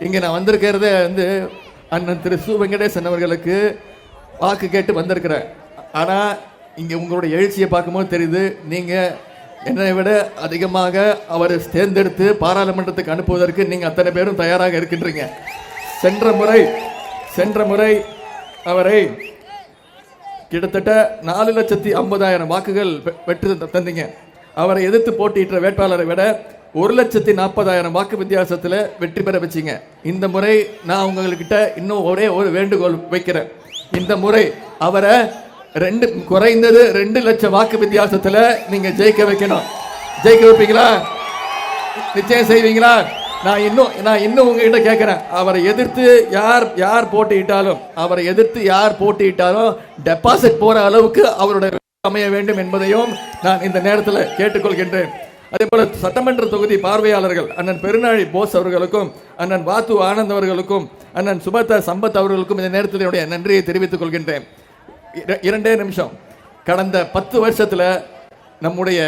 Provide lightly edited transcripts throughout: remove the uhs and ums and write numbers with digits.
இங்கே நான் வந்திருக்கிறதே அண்ணன் திரு சு வெங்கடேசன் அவர்களுக்கு வாக்கு கேட்டு வந்திருக்கிறேன். ஆனால் இங்கே உங்களுடைய எழுச்சியை பார்க்கும்போது தெரியுது, நீங்கள் என்னை விட அதிகமாக அவர் தேர்ந்தெடுத்து பாராளுமன்றத்துக்கு அனுப்புவதற்கு நீங்கள் அத்தனை பேரும் தயாராக இருக்கின்றீங்க. சென்ற முறை அவரை கிட்டத்தட்ட 4,50,000 வாக்குகள் வெற்றி தந்தீங்க. அவரை எதிர்த்து போட்டியிட்ட வேட்பாளரை விட 1,40,000 வாக்கு வித்தியாசத்தில் வெற்றி பெற வச்சிங்க. இந்த முறை நான் உங்ககிட்ட இன்னும் ஒரே ஒரு வேண்டுகோள் வைக்கிறேன். இந்த முறை அவரை குறைந்தது 2 லட்சம் வாக்கு வித்தியாசத்தில் நீங்க ஜெயிக்க வைக்கணும். ஜெயிக்க வைப்பீங்களா? நிச்சயம் செய்வீங்களா? நான் இன்னும் உங்ககிட்ட கேட்கிறேன், அவரை எதிர்த்து யார் போட்டியிட்டாலும் டெபாசிட் போற அளவுக்கு அவருடைய அமைய வேண்டும் என்பதையும் நான் இந்த நேரத்தில் கேட்டுக்கொள்கின்றேன். அதே போல சட்டமன்ற தொகுதி பார்வையாளர்கள் அண்ணன் பெருநாழி போஸ் அவர்களுக்கும், அண்ணன் வாத்து ஆனந்த் அவர்களுக்கும், அண்ணன் சுபதா சம்பத் அவர்களுக்கும் இந்த நேரத்தில் என்னுடைய நன்றியை தெரிவித்துக் கொள்கின்றேன். 2 நிமிஷம். கடந்த 10 வருஷத்துல நம்முடைய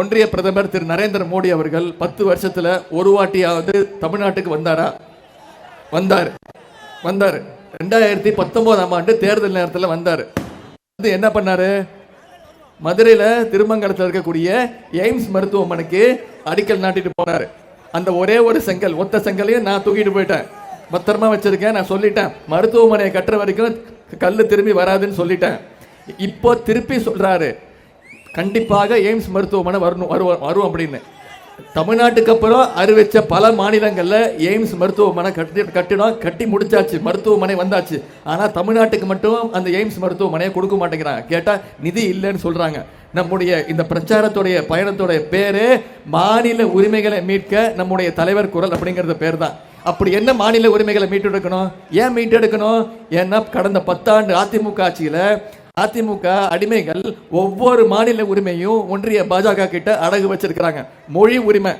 ஒன்றிய பிரதமர் திரு நரேந்திர மோடி அவர்கள் 10 வருஷத்துல ஒரு வாட்டியாவது தமிழ்நாட்டுக்கு வந்தாரா? வந்தார். 2019ஆம் ஆண்டு தேர்தல் நேரத்தில் வந்தார். என்ன பண்ணாரு? மதுரையில் திருமங்கலத்தில் இருக்கக்கூடிய எய்ம்ஸ் மருத்துவமனைக்கு அடிக்கல் நாட்டிட்டு போனார். அந்த ஒரே ஒரு செங்கல், ஒத்த செங்கலையும் நான் தூக்கிட்டு போயிட்டேன், பத்திரமா வச்சிருக்கேன். நான் சொல்லிட்டேன், மருத்துவமனையை கட்டுற வரைக்கும் கல்லு திரும்பி வராதுன்னு சொல்லிட்டேன். இப்போ திருப்பி சொல்றாரு, கண்டிப்பாக எய்ம்ஸ் மருத்துவமனை வரும் அப்படின்னு. தமிழ்நாட்டுக்கு அப்புறம் அறிவிச்ச பல மாநிலங்கள்ல எய்ம்ஸ் மருத்துவமனை கட்டி முடிச்சாச்சு, மருத்துவமனை வந்தாச்சு. ஆனா தமிழ்நாட்டுக்கு மட்டும் அந்த எய்ம்ஸ் மருத்துவமனையை கொடுக்க மாட்டேங்கிறாங்க. கேட்டா நிதி இல்லைன்னு சொல்றாங்க. நம்முடைய இந்த பிரச்சாரத்துடைய பயணத்துடைய பேரு மாநில உரிமைகளை மீட்க நம்முடைய தலைவர் குரல் அப்படிங்கிறது பேர் தான். அப்படி என்ன மாநில உரிமைகளை மீட்டெடுக்கணும்? ஏன் மீட்டெடுக்கணும்? ஏன்னா கடந்த 10 ஆண்டு அதிமுக ஆட்சியில அதிமுக அடிமைகள் ஒவ்வொரு மாநில உரிமையும் ஒன்றிய பாஜக கிட்ட அடகு வச்சிருக்கிறாங்க. மொழி உரிமை,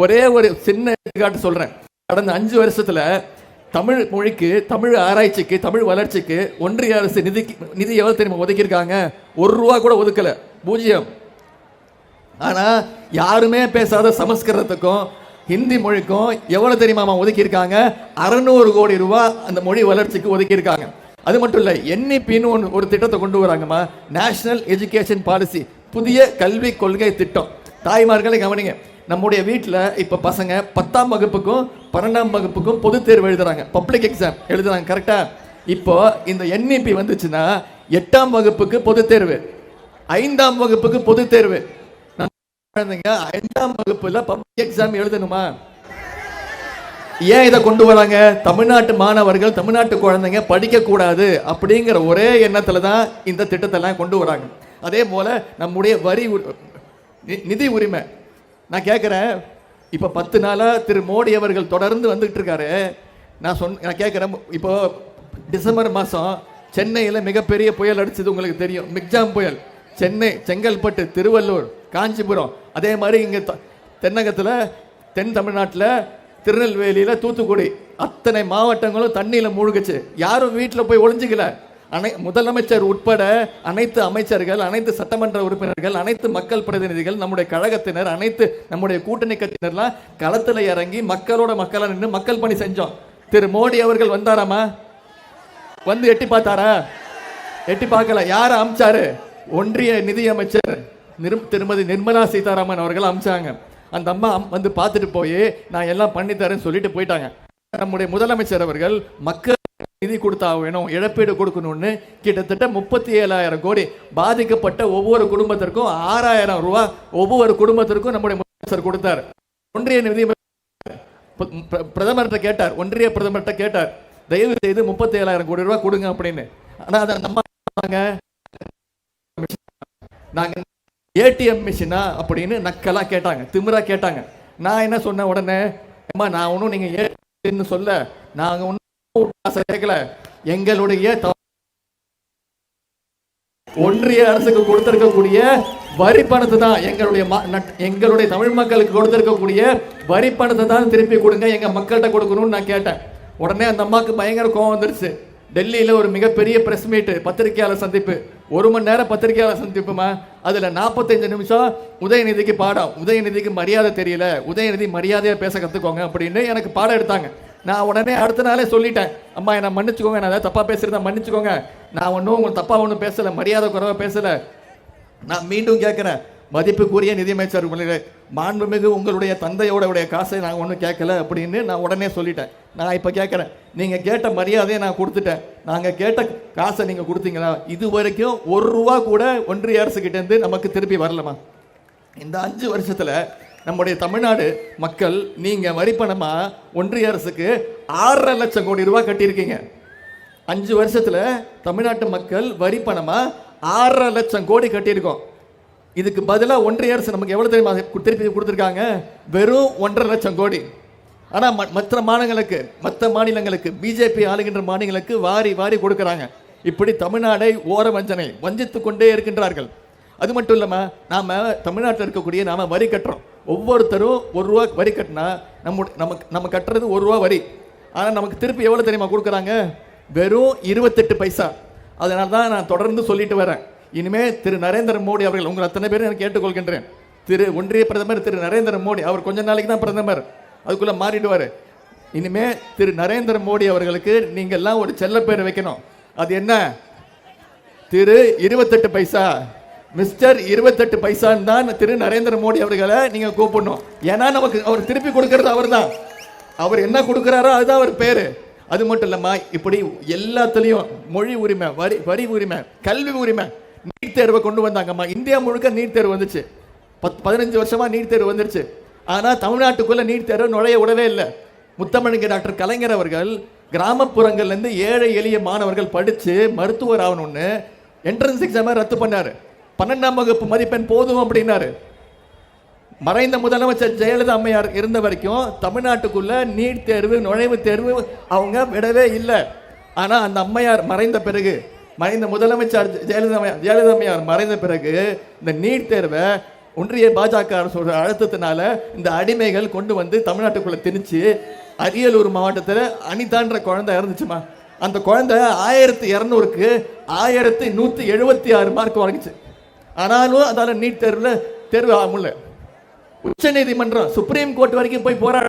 ஒரே ஒரு சின்ன எடுத்துக்காட்டு சொல்றேன். கடந்த 5 வருஷத்துல தமிழ் மொழிக்கு, தமிழ் ஆராய்ச்சிக்கு, தமிழ் வளர்ச்சிக்கு ஒன்றிய அரசு நிதி எவ்வளவு தெரியுமா ஒதுக்கியிருக்காங்க? 1 ரூபா கூட ஒதுக்கல, 0. ஆனா யாருமே பேசாத சமஸ்கிருதத்துக்கும் ஹிந்தி மொழிக்கும் எவ்வளவு தெரியுமா ஒதுக்கியிருக்காங்க? 600 கோடி ரூபாய் அந்த மொழி வளர்ச்சிக்கு ஒதுக்கியிருக்காங்க. அது மட்டும் இல்ல, என்இபின்னு ஒரு திட்டத்தை கொண்டு வராங்கம்மா, நேஷனல் எஜுகேஷன் பாலிசி, புதிய கல்வி கொள்கை திட்டம். தாய்மார்களை கவனிங்க, நம்முடைய வீட்டில் இப்ப பசங்க 10ஆம் வகுப்புக்கும் 12ஆம் வகுப்புக்கும் பொது தேர்வு எழுதுறாங்க, பப்ளிக் எக்ஸாம் எழுதுறாங்க, கரெக்டா? இப்போ இந்த என்இபி வந்துச்சுன்னா 8ஆம் வகுப்புக்கு பொது தேர்வு, 5ஆம் வகுப்புக்கு பொது தேர்வு. 5ஆம் வகுப்புல பப்ளிக் எக்ஸாம் எழுதணுமா? ஏன் இதை கொண்டு வராங்க? தமிழ்நாட்டு மாணவர்கள், தமிழ்நாட்டு குழந்தைங்க படிக்க கூடாது அப்படிங்கிற ஒரே எண்ணத்துல தான் இந்த திட்டத்தெல்லாம் கொண்டு வராங்க. அதே போல நம்முடைய நிதி உரிமை. நான் கேட்கிறேன், இப்ப 10 நாளா திரு மோடி அவர்கள் தொடர்ந்து வந்துட்டு இருக்காரு. நான் கேட்கிறேன், இப்போ டிசம்பர் மாசம் சென்னையில் மிகப்பெரிய புயல் அடிச்சது உங்களுக்கு தெரியும், மிக்ஜாம் புயல். சென்னை, செங்கல்பட்டு, திருவள்ளூர், காஞ்சிபுரம், அதே மாதிரி இங்க தென்னகத்துல, தென் தமிழ்நாட்டில் திருநெல்வேலியில, தூத்துக்குடி, அத்தனை மாவட்டங்களும் தண்ணியில மூழ்குச்சு. யாரும் வீட்டில் போய் ஒளிஞ்சிக்கல. முதலமைச்சர் உட்பட அனைத்து அமைச்சர்கள், அனைத்து சட்டமன்ற உறுப்பினர்கள், அனைத்து மக்கள் பிரதிநிதிகள், நம்முடைய கழகத்தினர், அனைத்து நம்முடைய கூட்டணி கட்சியினர்லாம் களத்தில் இறங்கி மக்களோட நின்று மக்கள் பணி செஞ்சோம். திரு மோடி அவர்கள் வந்தாராமா? வந்து எட்டி பார்த்தாரா? எட்டி பார்க்கல. யார அமிச்சாரு? ஒன்றிய நிதியமைச்சர் திருமதி நிர்மலா சீதாராமன் அவர்கள் அமிச்சாங்க. அந்த அம்மா வந்து பார்த்துட்டு போய் நான் எல்லாம் பண்ணித்தரேன்னு சொல்லிட்டு போயிட்டாங்க. நம்முடைய முதலமைச்சர் அவர்கள் மக்கள் நிதி கொடுத்தா வேணும், இழப்பீடு கொடுக்கணும்னு கிட்டத்தட்ட 37,000 கோடி பாதிக்கப்பட்ட ஒவ்வொரு குடும்பத்திற்கும் 6,000 ரூபாய் ஒவ்வொரு குடும்பத்திற்கும் நம்முடைய முதலமைச்சர் கொடுத்தார். ஒன்றிய நிதி பிரதமர்கிட்ட கேட்டார், ஒன்றிய பிரதமர்கிட்ட கேட்டார், தயவு செய்து 37,000 கோடி ரூபாய் கொடுங்க அப்படின்னு. ஆனா அதை நம்ம நாங்க ஏடிஎம் மிஷினா அப்படின்னு நக்கலா கேட்டாங்க, திமிரா கேட்டாங்க. நான் என்ன சொன்ன உடனே, அம்மா நான் ஒன்றும் நீங்க ஏன்னு சொல்ல, நாங்க ஒன்றும் கேட்கல, எங்களுடைய ஒன்றிய அரசுக்கு கொடுத்திருக்கக்கூடிய வரி பணத்தை தான், எங்களுடைய தமிழ் மக்களுக்கு கொடுத்திருக்கக்கூடிய வரி பணத்தை தான் திருப்பி கொடுங்க, எங்க மக்கள்கிட்ட கொடுக்கணும்னு நான் கேட்டேன். உடனே அந்த அம்மாவுக்கு பயங்கர கோவம் வந்துருச்சு. டெல்லியில் ஒரு மிகப்பெரிய பிரஸ் மீட், பத்திரிகையாளர் சந்திப்பு, 1 மணி நேரம் பத்திரிகையாளர் சந்திப்புமா. அதுல 45 நிமிஷம் உதயநிதிக்கு பாடம், உதயநிதிக்கு மரியாதை தெரியல, உதயநிதி மரியாதையா பேச கத்துக்கோங்க அப்படின்னு எனக்கு பாடம் எடுத்தாங்க. நான் உடனே அடுத்த நாளே சொல்லிட்டேன், அம்மா என்ன மன்னிச்சுக்கோங்க, நான் ஏதாவது தப்பா பேசுறதா மன்னிச்சுக்கோங்க, நான் ஒன்றும் உங்களுக்கு தப்பா ஒன்றும் பேசல, மரியாதை குறைவா பேசல. நான் மீண்டும் கேட்கிறேன், மதிப்புக்குரிய நிதியமைச்சர் மாண்புமிகு உங்களுடைய தந்தையோட காசை நான் ஒன்றும் கேட்கல அப்படின்னு நான் உடனே சொல்லிட்டேன். நான் இப்போ கேட்குறேன், நீங்கள் கேட்ட மரியாதையை நான் கொடுத்துட்டேன், நாங்கள் கேட்ட காசை நீங்கள் கொடுத்தீங்களா? இது வரைக்கும் ₹1 கூட ஒன்றிய அரசுக்கிட்டேருந்து நமக்கு திருப்பி வரலமா? இந்த 5 வருஷத்தில் நம்முடைய தமிழ்நாடு மக்கள் நீங்கள் வரிப்பணமாக ஒன்றிய அரசுக்கு 6.5 லட்சம் கோடி ரூபாய் கட்டியிருக்கீங்க. 5 வருஷத்தில் தமிழ்நாட்டு மக்கள் வரிப்பணமாக 6.5 லட்சம் கோடி கட்டியிருக்கோம். இதுக்கு பதிலாக ஒன்றிய அரசு நமக்கு எவ்வளோ தெரியுமா திருப்பி கொடுத்துருக்காங்க? வெறும் 1.5 லட்சம் கோடி. ஆனால் மற்ற மாநிலங்களுக்கு பிஜேபி ஆளுகின்ற மாநிலங்களுக்கு வாரி வாரி கொடுக்குறாங்க. இப்படி தமிழ்நாடை வஞ்சித்து கொண்டே இருக்கின்றார்கள். அது மட்டும் இல்லாமல் நாம் தமிழ்நாட்டில் இருக்கக்கூடிய நாம் வரி கட்டுறோம். ஒவ்வொருத்தரும் ₹1 வரி கட்டினா நம்ம கட்டுறது ₹1 வரி. ஆனால் நமக்கு திருப்பி எவ்வளோ தெரியுமா கொடுக்குறாங்க? வெறும் 28 பைசா. அதனால தான் நான் தொடர்ந்து சொல்லிட்டு வரேன், இனிமே திரு நரேந்திர மோடி அவர்கள், உங்கள் அத்தனை பேரும் நான் கேட்டுக்கொள்கின்றேன், ஒன்றிய பிரதமர் திரு நரேந்திர மோடி அவர் கொஞ்ச நாளைக்கு தான் பிரதமர், அதுக்குள்ள மாறிடுவார். இனிமே திரு நரேந்திர மோடி அவர்களுக்கு நீங்க எல்லாம் ஒரு செல்ல பேர் வைக்கணும். அது என்ன? திரு 28 பைசா, மிஸ்டர் 28 பைசான்னு தான் திரு நரேந்திர மோடி அவர்களை நீங்க கூப்பிடணும். ஏன்னா நமக்கு அவர் திருப்பி கொடுக்கறது அவர் தான். அவர் என்ன கொடுக்கிறாரோ அதுதான் அவர் பேரு. அது மட்டும் இல்லாம இப்படி எல்லாத்துலயும் மொழி உரிமை, வரி உரிமை, கல்வி உரிமை, நீட் தேர்வை கொண்டு வந்தாங்கம்மா. இந்தியா முழுக்க நீட் தேர்வு வந்துச்சு. 15 வருஷமா நீட் தேர்வு வந்துருச்சு. ஆனா தமிழ்நாட்டுக்குள்ள நீட் தேர்வு நுழைய விடவே இல்லை. முத்தமிழ் டாக்டர் கலைஞர் அவர்கள் கிராமப்புறங்கள்ல இருந்து ஏழை எளிய மாணவர்கள் படிச்சு மருத்துவர் ஆகணும்னு என்ட்ரன்ஸ் எக்ஸாமை ரத்து பண்ணாரு. 12ஆம் வகுப்பு மதிப்பெண் போதும் அப்படின்னாரு. மறைந்த முதலமைச்சர் ஜெயலலிதா அம்மையார் இருந்த வரைக்கும் தமிழ்நாட்டுக்குள்ள நீட் தேர்வு, நுழைவு தேர்வு அவங்க விடவே இல்லை. ஆனா அந்த அம்மையார் மறைந்த பிறகு, மறைந்த முதலமைச்சர் ஜெயலலிதா அம்மையார் மறைந்த பிறகு இந்த நீட் தேர்வை ஒன்றிய பாஜக அரசோட அழுத்தத்தினால இந்த அடிமைகள் கொண்டு வந்து தமிழ்நாட்டுக்குள்ள திணிச்சு அரியலூர் மாவட்டத்தில் அனிதான்ற குழந்தை இறந்துச்சுமா. அந்த குழந்தை 1200க்கு 1176 மார்க் வாங்கிச்சு. ஆனாலும் அதால நீட் தேர்வு ஆகல. உச்ச நீதிமன்றம், சுப்ரீம் கோர்ட் வரைக்கும் போய் போராட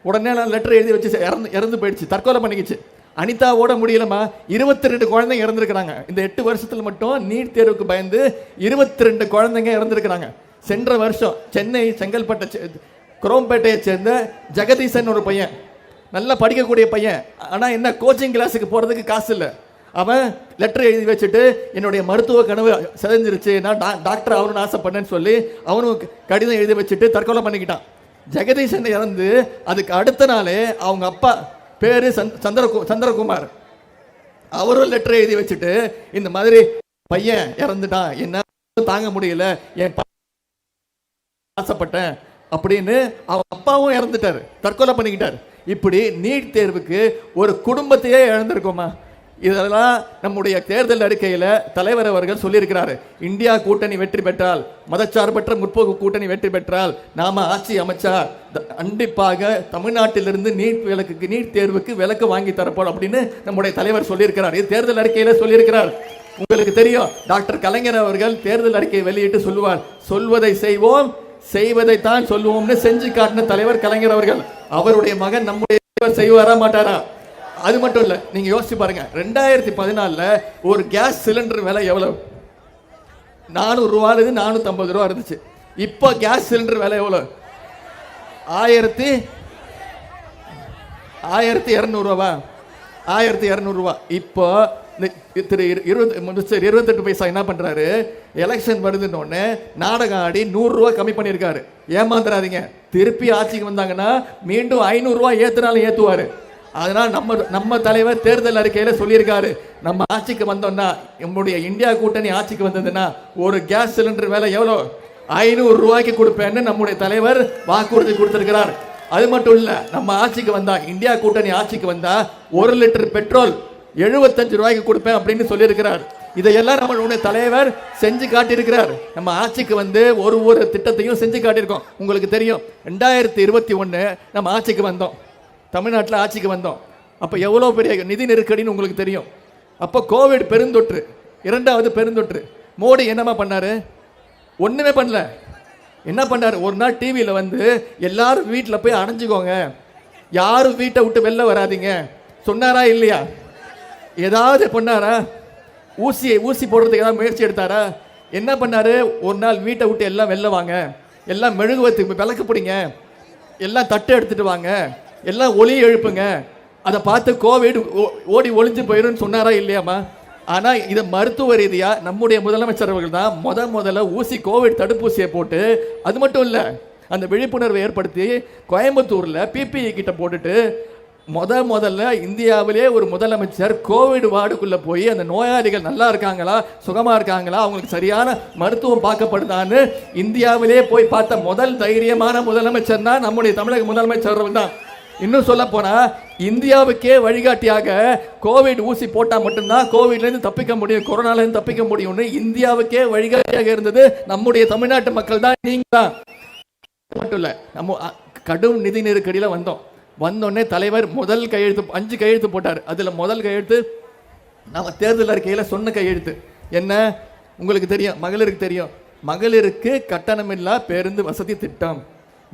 உடனே நான் லெட்டர் எழுதி வச்சு இறந்து போயிடுச்சு, தற்கொலை பண்ணிக்கிச்சு. அனிதாவோட முடியலமா, 22 குழந்தைங்க இறந்துருக்கிறாங்க. இந்த 8 வருஷத்துல மட்டும் நீட் தேர்வுக்கு பயந்து 22 குழந்தைங்க இறந்துருக்கிறாங்க. சென்ற வருஷம் சென்னை செங்கல்பட்டை குரோம்பேட்டையை சேர்ந்த ஜெகதீசன் ஒரு பையன், நல்லா படிக்கக்கூடிய பையன். ஆனா என்ன, கோச்சிங் கிளாஸுக்கு போறதுக்கு காசு இல்லை. அவன் லெட்டர் எழுதி வச்சுட்டு என்னுடைய மருத்துவ கனவு செதஞ்சிருச்சு, நான் டாக்டர் ஆகணும்னு ஆசைப்பட்டேன்னு சொல்லி அவனும் கடிதம் எழுதி வச்சுட்டு தற்கொலை பண்ணிக்கிட்டான். ஜெகதீசன் இறந்து அதுக்கு அடுத்த நாளே அவங்க அப்பா பேரு சந்திரகுமார், அவரும் லெட்டர் எழுதி வச்சுட்டு இந்த மாதிரி பையன் இறந்துட்டான், என்ன தாங்க முடியல, என் ஆசைப்பட்டேன் அப்படின்னு அவங்க அப்பாவும் இறந்துட்டாரு, தற்கொலை பண்ணிக்கிட்டார். இப்படி நீட் தேர்வுக்கு ஒரு குடும்பத்தையே இழந்திருக்கோமா? இதெல்லாம் நம்முடைய தேர்தல் அறிக்கையில தலைவர் அவர்கள் சொல்லியிருக்கிறாரு. இந்தியா கூட்டணி வெற்றி பெற்றால், மதச்சார்பற்ற முற்போக்கு கூட்டணி வெற்றி பெற்றால், நாம ஆட்சி அமைச்சா கண்டிப்பாக தமிழ்நாட்டிலிருந்து நீட் தேர்வுக்கு விலக்கு வாங்கி தரப்போம் அப்படின்னு நம்முடைய தலைவர் சொல்லியிருக்கிறார். இது தேர்தல் அறிக்கையில சொல்லியிருக்கிறார். உங்களுக்கு தெரியும், டாக்டர் கலைஞர் அவர்கள் தேர்தல் அறிக்கையை வெளியிட்டு சொல்லுவார், சொல்வதை செய்வோம், செய்வதைத்தான் சொல்லுவோம்னு செஞ்சு காட்டின தலைவர் கலைஞர் அவர்கள். அவருடைய மகன் நம்முடைய செய்வாரா மாட்டாரா? அது மட்டும் இல்ல, நீங்க யோசிச்சு பாருங்க, 2014 ஒரு கேஸ் சிலிண்டர் விலை எவ்வளவு? 400 ரூபாய், 450 ரூபா இருந்துச்சு. இப்போ கேஸ் சிலிண்டர் விலை எவ்வளவு? 1200 ரூபா, 1200 ரூபா. இப்போ திரு 28 பைசா என்ன பண்றாரு, எலெக்ஷன் வருதுன்னு நாடகம் ஆடி 100 ரூபா கம்மி பண்ணியிருக்காரு. ஏமாந்துறாதீங்க, திருப்பி ஆட்சிக்கு வந்தாங்கன்னா மீண்டும் 500 ரூபா ஏத்துனாலும் ஏத்துவாரு. அதனால நம்ம தலைவர் தேர்தல் அறிக்கையில சொல்லியிருக்காரு, நம்ம ஆட்சிக்கு வந்தோம்னா, நம்முடைய இந்தியா கூட்டணி ஆட்சிக்கு வந்ததுன்னா ஒரு கேஸ் சிலிண்டர் விலை எவ்வளோ? 500 ரூபாய்க்கு கொடுப்பேன்னு நம்முடைய தலைவர் வாக்குறுதி கொடுத்திருக்கிறார். அது மட்டும் இல்ல, நம்ம ஆட்சிக்கு வந்தா, இந்தியா கூட்டணி ஆட்சிக்கு வந்தா 1 லிட்டர் பெட்ரோல் 75 ரூபாய்க்கு கொடுப்பேன் அப்படின்னு சொல்லியிருக்கிறார். இதையெல்லாம் நம்மளுடைய தலைவர் செஞ்சு காட்டியிருக்கிறார். நம்ம ஆட்சிக்கு வந்து ஒரு திட்டத்தையும் செஞ்சு காட்டியிருக்கோம். உங்களுக்கு தெரியும், 2021 நம்ம ஆட்சிக்கு வந்தோம், தமிழ்நாட்டில் ஆட்சிக்கு வந்தோம். அப்போ எவ்வளோ பெரிய நிதி நெருக்கடின்னு உங்களுக்கு தெரியும். அப்போ கோவிட் பெருந்தொற்று, 2வது பெருந்தொற்று. மோடி என்னமா பண்ணாரு? ஒன்றுமே பண்ணல. என்ன பண்ணாரு? ஒரு நாள் டிவியில் வந்து எல்லாரும் வீட்டில் போய் அணைஞ்சிக்கோங்க, யாரும் வீட்டை விட்டு வெளில வராதீங்க சொன்னாரா இல்லையா? ஏதாவது பண்ணாரா? ஊசி போடுறதுக்கு ஏதாவது முயற்சி எடுத்தாரா? என்ன பண்ணாரு? ஒரு நாள் வீட்டை விட்டு எல்லாம் வெளில வாங்க, எல்லாம் மெழுகுவத்து விளக்கு பிடிங்க, எல்லாம் தட்டு எடுத்துட்டு வாங்க, எல்லாம் ஒலி எழுப்புங்க, அதை பார்த்து கோவிட் ஓடி ஒளிஞ்சு போயிடும் சொன்னாரா இல்லையாமா? ஆனா இதை மருத்துவ ரீதியா நம்முடைய முதலமைச்சர் அவர்கள் தான் முதல்ல கோவிட் தடுப்பூசியை போட்டு, அது மட்டும் இல்ல அந்த விழிப்புணர்வை ஏற்படுத்தி கோயம்புத்தூர்ல பிபிஇ கிட்ட போட்டுட்டு முதல்ல இந்தியாவிலே ஒரு முதலமைச்சர் கோவிட் வார்டுக்குள்ள போய் அந்த நோயாளிகள் நல்லா இருக்காங்களா, சுகமா இருக்காங்களா, அவங்களுக்கு சரியான மருத்துவம் பார்க்கப்படுதான்னு இந்தியாவிலே போய் பார்த்த முதல் தைரியமான முதலமைச்சர் தான் நம்முடைய தமிழக முதலமைச்சர் தான். இன்னும் சொல்ல போனா இந்தியாவுக்கே வழிகாட்டியாக கோவிட் ஊசி போட்டா மட்டும்தான் கோவிட்ல இருந்து தப்பிக்க முடியும், கொரோனால இருந்து தப்பிக்க முடியும்னு இந்தியாவுக்கே வழிகாட்டியாக இருந்தது நம்முடைய தமிழ்நாட்டு மக்கள் தான். நீங்க தான் மட்டும் இல்ல, நம்ம கடும் நிதி நெருக்கடியில வந்தோடனே தலைவர் முதல் கையெழுத்து 5 கையெழுத்து போட்டார். அதுல முதல் கையெழுத்து நம்ம தேர்தல் அறிக்கையில சொன்ன கையெழுத்து என்ன உங்களுக்கு தெரியும், மகளிருக்கு தெரியும், மகளிருக்கு கட்டணமில்லா பேருந்து வசதி திட்டம்.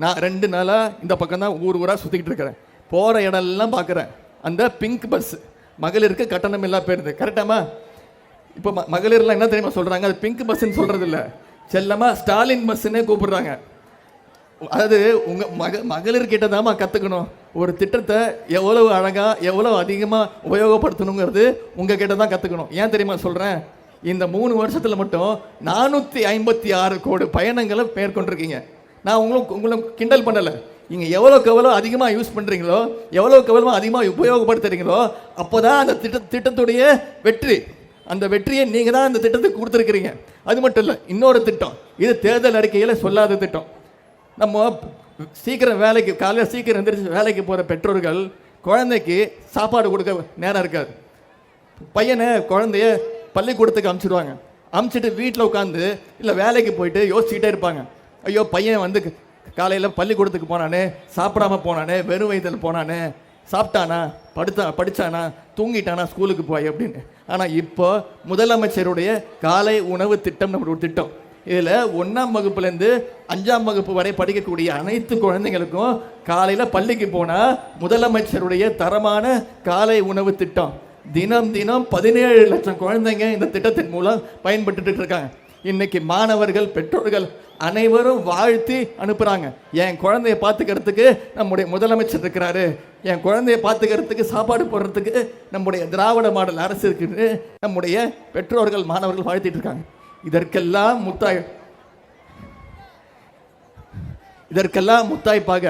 நான் 2 நாளா இந்த பக்கம் தான் ஊரா சுத்திக்கிட்டு இருக்கிறேன், போற இடம்லாம் பார்க்குறேன் அந்த பிங்க் பஸ், மகளிருக்கு கட்டணமில்லா பேருந்து. கரெக்டாமா? இப்போ மகளிர்லாம் என்ன தெரியுமா சொல்றாங்க? அது பிங்க் பஸ்ன்னு சொல்றது இல்ல, செல்லமா ஸ்டாலின் பஸ்ன்னே கூப்பிடுறாங்க. அதாவது உங்க மகளிர் கிட்ட தாமா கத்துக்கணும் ஒரு திட்டத்தை எவ்வளவு அழகா எவ்வளவு அதிகமா உபயோகப்படுத்தணுங்கிறது உங்க கிட்ட தான் கத்துக்கணும். ஏன் தெரியுமா சொல்றேன்? இந்த 3 வருஷத்துல மட்டும் 456 கோடி பயணங்களை மேற்கொண்டிருக்கீங்க. நான் உங்களை கிண்டல் பண்ணல. நீங்க எவ்வளவுக்கு எவ்வளோ அதிகமா யூஸ் பண்றீங்களோ, எவ்வளவுக்கு எவ்வளோ அதிகமா உபயோகப்படுத்துறீங்களோ அப்போதான் அந்த திட்டத்துடைய வெற்றி. அந்த வெற்றியை நீங்க தான் அந்த திட்டத்துக்கு கொடுத்துருக்கிறீங்க. அது மட்டும் இல்ல, இன்னொரு திட்டம், இது தேர்தல் அறிக்கையில சொல்லாத திட்டம். நம்ம சீக்கிரம் வேலைக்கு காலையில் சீக்கிரம் எந்திரிச்சு வேலைக்கு போகிற பெற்றோர்கள் குழந்தைக்கு சாப்பாடு கொடுக்க நேரம் இருக்காது. குழந்தைய பள்ளிக்கூடத்துக்கு அனுப்பிச்சிடுவாங்க. அனுப்பிச்சிட்டு வீட்டில் உட்காந்து இல்லை வேலைக்கு போயிட்டு யோசிச்சுக்கிட்டே இருப்பாங்க. ஐயோ பையன் காலையில் பள்ளிக்கூடத்துக்கு போனானே, சாப்பிடாம போனானே, வெறும் வயிற்றில் போனானே, சாப்பிட்டானா, படித்தானா, தூங்கிட்டானா ஸ்கூலுக்கு போய் அப்படின்னு. ஆனால் இப்போ முதலமைச்சருடைய காலை உணவு திட்டம் நம்மளோட திட்டம். இதில் 1ஆம் வகுப்புலேருந்து 5ஆம் வகுப்பு வரை படிக்கக்கூடிய அனைத்து குழந்தைங்களுக்கும் காலையில் பள்ளிக்கு போனால் முதலமைச்சருடைய தரமான காலை உணவு திட்டம். தினம் 17 லட்சம் குழந்தைங்க இந்த திட்டத்தின் மூலம் பயன்பட்டு இருக்காங்க. இன்னைக்கு மாணவர்கள், பெற்றோர்கள் அனைவரும் வாழ்த்தி அனுப்புறாங்க. என் குழந்தைய பார்த்துக்கிறதுக்கு நம்முடைய முதலமைச்சர் இருக்கிறாரு, என் குழந்தைய பார்த்துக்கிறதுக்கு சாப்பாடு போடுறதுக்கு நம்முடைய திராவிட மாடல் அரசு இருக்குன்னு நம்முடைய பெற்றோர்கள், மாணவர்கள் வாழ்த்திட்டு இருக்காங்க. இதற்கெல்லாம் முத்தாய்ப்பாக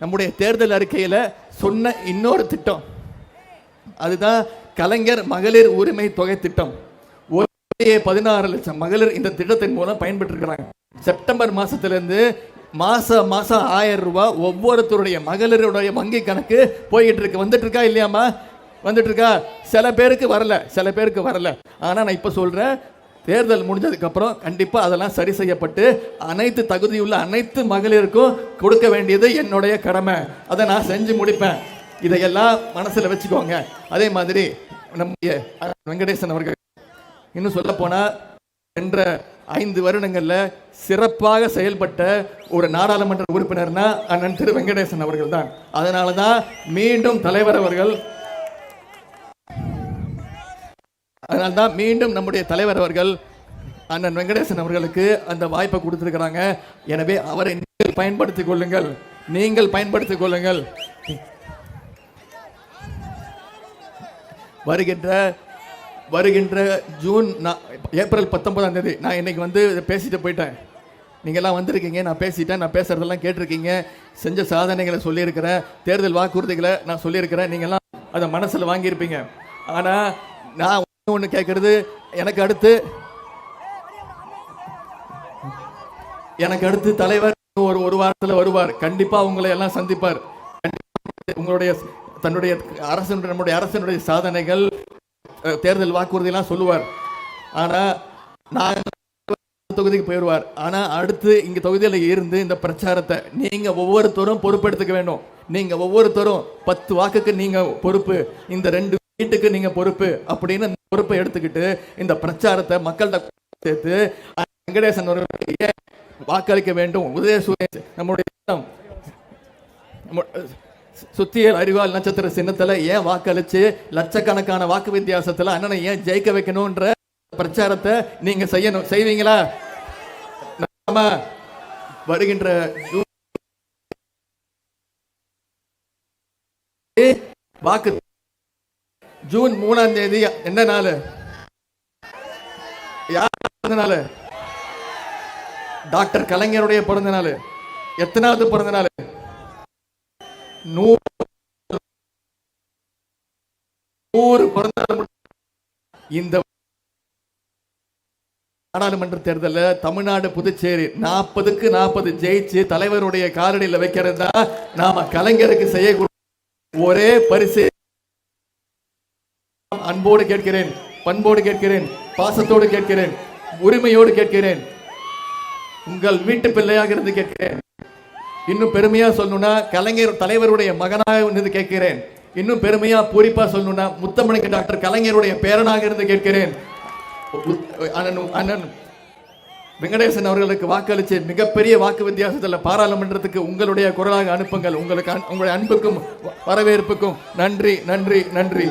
நம்முடைய தேர்தல் அறிக்கையில சொன்ன இன்னொரு திட்டம், அதுதான் கலைஞர் மகளிர் உரிமை தொகை திட்டம். 16 லட்சம் மகளிர் இந்த திட்டத்தின் மூலம் பயன்பெற்று இருக்கிறாங்க. செப்டம்பர் மாசத்திலிருந்து மாசம் 1000 ரூபாய் ஒவ்வொருத்தருடைய மகளிருடைய வங்கி கணக்கு போய்கிட்டு இருக்கு. வந்துட்டு இருக்கா இல்லையாமா? வந்துட்டு இருக்கா? சில பேருக்கு வரல. ஆனா நான் இப்ப சொல்றேன், தேர்தல் முடிஞ்சதுக்கு அப்புறம் கண்டிப்பா அதெல்லாம் சரி செய்யப்பட்டு அனைத்து தகுதியுள்ள அனைத்து மகளிருக்கும் கொடுக்க வேண்டியது என்னுடைய கடமை. அதை நான் செஞ்சு முடிப்பேன். இதையெல்லாம் மனசுல வச்சுக்கோங்க. அதே மாதிரி நம்முடைய வெங்கடேசன் அவர்கள் இன்னும் சொல்ல போனா சென்ற 5 வருடங்கள்ல சிறப்பாக செயல்பட்ட ஒரு நாடாளுமன்ற உறுப்பினர்னா அண்ணன் திரு வெங்கடேசன் அவர்கள் தான். அதனாலதான் மீண்டும் தலைவர் அவர்கள், அதனால்தான் மீண்டும் நம்முடைய தலைவர் அவர்கள் அண்ணன் வெங்கடேசன் அவர்களுக்கு அந்த வாய்ப்பை கொடுத்திருக்கிறாங்க. எனவே அவரை நீங்கள் பயன்படுத்திக் கொள்ளுங்கள். வருகின்ற ஏப்ரல் 19ஆம் தேதி நான் இன்னைக்கு பேசிட்டு போயிட்டேன். நீங்கள்லாம் வந்திருக்கீங்க, நான் பேசிட்டேன், நான் பேசுறதெல்லாம் கேட்டிருக்கீங்க, செஞ்ச சாதனைகளை சொல்லியிருக்கிறேன், தேர்தல் வாக்குறுதிகளை நான் சொல்லியிருக்கிறேன், நீங்கள்லாம் அதை மனசில் வாங்கியிருப்பீங்க. ஆனால் நான் ஒன்று கேட்கறது, எனக்கு அடுத்து தலைவர் ஒரு வாரத்தில் வருவார். கண்டிப்பா உங்களை எல்லாம் சந்திப்பார். உங்களுடைய நம்முடைய அரசனுடைய சாதனைகள், தேர்தல் வாக்குறுதி எல்லாம் சொல்லுவார். ஆனா நான் தொகுதிக்கு போயிடுவார். ஆனா அடுத்து இங்க தொகுதியில இருந்து இந்த பிரச்சாரத்தை நீங்க ஒவ்வொருத்தரும் பொறுப்பெடுத்துக்க வேண்டும். நீங்க ஒவ்வொருத்தரும் 10 வாக்குக்கு நீங்க பொறுப்பு, இந்த 2 வீட்டுக்கு நீங்க பொறுப்பு அப்படின்னு பொறுப்பை எடுத்துக்கிட்டு இந்த பிரச்சாரத்தை மக்கள்கிட்ட சேர்த்து வெங்கடேசன் வாக்களிக்க வேண்டும். உதயசூரியன் நம்முடைய சுத்தியல் அறிவால் நட்சத்திர சின்னத்துல ஏன் வாக்களிச்சு லட்சக்கணக்கான வாக்கு வித்தியாசத்துல அண்ணனை ஏன் ஜெயிக்க வைக்கணும்ன்ற பிரச்சாரத்தை நீங்க செய்வீங்களா? வருகின்ற வாக்கு ஜூன் 3ஆம் தேதி என்ன நாள்? யார் நாள்? டாக்டர் கலைஞருடைய பிறந்த நாள். எத்தனாவது பிறந்த நாள்? 100 பிறந்த நாள். இந்த நாடாளுமன்ற தேர்தலில் தமிழ்நாடு புதுச்சேரி 40க்கு 40 ஜெயிச்சு தலைவருடைய காலடியில் வைக்கிறது தான் நாம கலைஞருக்கு செய்யக்கூடிய ஒரே பரிசு. அன்போடு கேட்கிறேன், பண்போடு கேட்கிறேன், பாசத்தோடு கேட்கிறேன், உரிமையோடு கேட்கிறேன், உங்கள் வீட்டு பிள்ளையாக இருந்து கேட்கிறேன். இன்னும் பெருமையா சொல்லணும்னா கலைஞர் தலைவருடைய மகனாக இருந்து கேட்கிறேன். இன்னும் பெருமையா பூரிப்பா சொல்லணும்னா முத்தமிழ் டாக்டர் கலைஞருடைய பேரனாக இருந்து கேட்கிறேன். அண்ணன் வெங்கடேசன் அவர்களுக்கு வாக்களிச்சு மிகப்பெரிய வாக்கு வித்தியாசத்தில் பாராளுமன்றத்துக்கு உங்களுடைய குரலாக அனுப்புங்கள். உங்களுடைய அன்புக்கும் வரவேற்புக்கும் நன்றி, நன்றி, நன்றி.